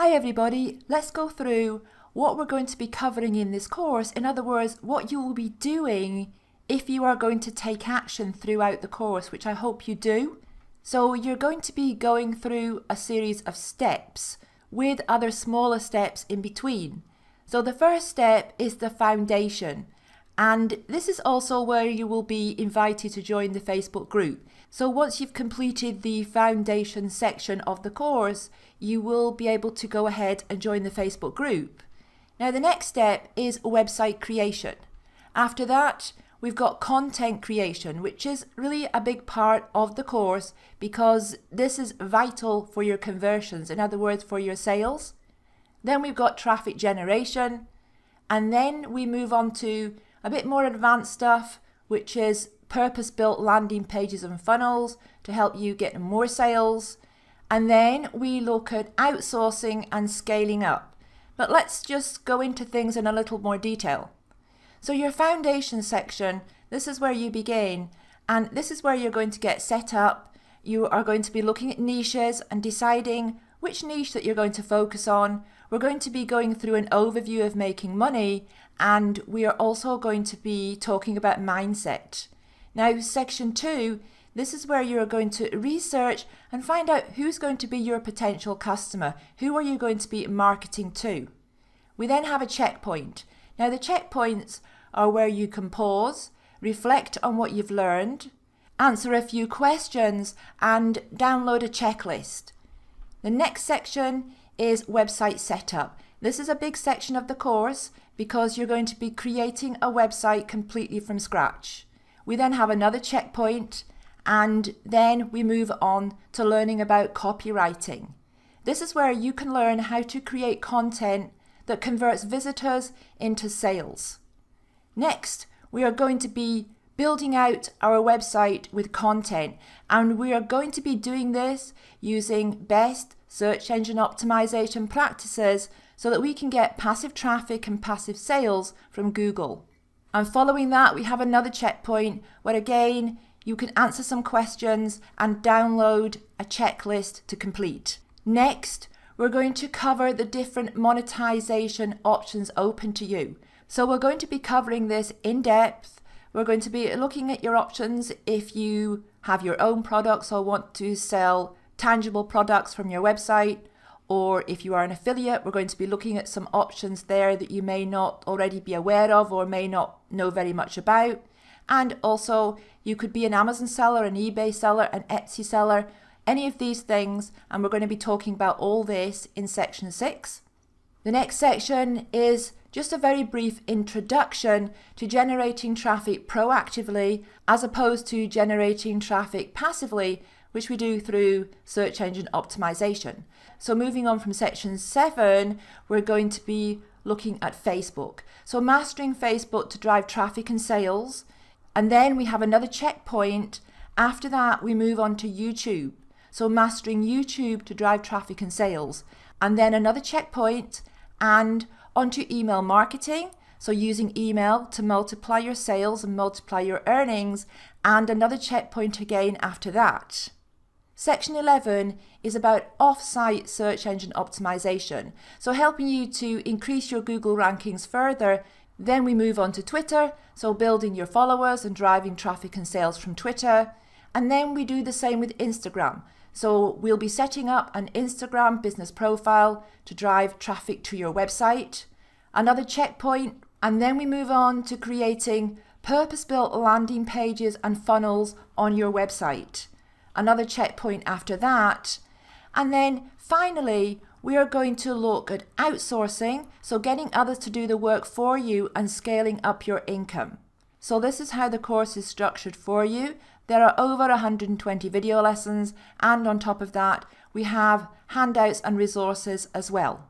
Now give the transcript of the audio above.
Hi everybody, let's go through what we're going to be covering in this course. In other words, what you will be doing if you are going to take action throughout the course, which I hope you do. So you're going to be going through a series of steps with other smaller steps in between. So the first step is the foundation, and this is also where you will be invited to join the Facebook group. So once you've completed the foundation section of the course, you will be able to go ahead and join the Facebook group. Now the next step is website creation. After that, we've got content creation, which is really a big part of the course because this is vital for your conversions, in other words, for your sales. Then we've got traffic generation, and then we move on to a bit more advanced stuff, which is purpose-built landing pages and funnels to help you get more sales. And then we look at outsourcing and scaling up. But let's just go into things in a little more detail. So your foundation section, this is where you begin, and this is where you're going to get set up. You are going to be looking at niches and deciding which niche that you're going to focus on. We're going to be going through an overview of making money, and we are also going to be talking about mindset. Now, section 2, this is where you're going to research and find out who's going to be your potential customer. Who are you going to be marketing to? We then have a checkpoint. Now, the checkpoints are where you can pause, reflect on what you've learned, answer a few questions, and download a checklist. The next section is website setup. This is a big section of the course because you're going to be creating a website completely from scratch. We then have another checkpoint, and then we move on to learning about copywriting. This is where you can learn how to create content that converts visitors into sales. Next, we are going to be building out our website with content, and we are going to be doing this using best search engine optimization practices so that we can get passive traffic and passive sales from Google. And following that, we have another checkpoint where again you can answer some questions and download a checklist to complete. Next, we're going to cover the different monetization options open to you. So we're going to be covering this in depth. We're going to be looking at your options if you have your own products or want to sell tangible products from your website, or if you are an affiliate, we're going to be looking at some options there that you may not already be aware of or may not know very much about. And also, you could be an Amazon seller, an eBay seller, an Etsy seller, any of these things, and we're going to be talking about all this in section 6. The next section is just a very brief introduction to generating traffic proactively as opposed to generating traffic passively, which we do through search engine optimization. So moving on from section 7, we're going to be looking at Facebook. So mastering Facebook to drive traffic and sales. And then we have another checkpoint. After that, we move on to YouTube. So mastering YouTube to drive traffic and sales. And then another checkpoint and onto email marketing. So using email to multiply your sales and multiply your earnings. And another checkpoint again after that. Section 11 is about off-site search engine optimization, so helping you to increase your Google rankings further. Then we move on to Twitter, so building your followers and driving traffic and sales from Twitter. And then we do the same with Instagram. So we'll be setting up an Instagram business profile to drive traffic to your website. Another checkpoint, and then we move on to creating purpose-built landing pages and funnels on your website. Another checkpoint after that. And then finally, we are going to look at outsourcing, so getting others to do the work for you and scaling up your income. So this is how the course is structured for you. There are over 120 video lessons, and on top of that, we have handouts and resources as well.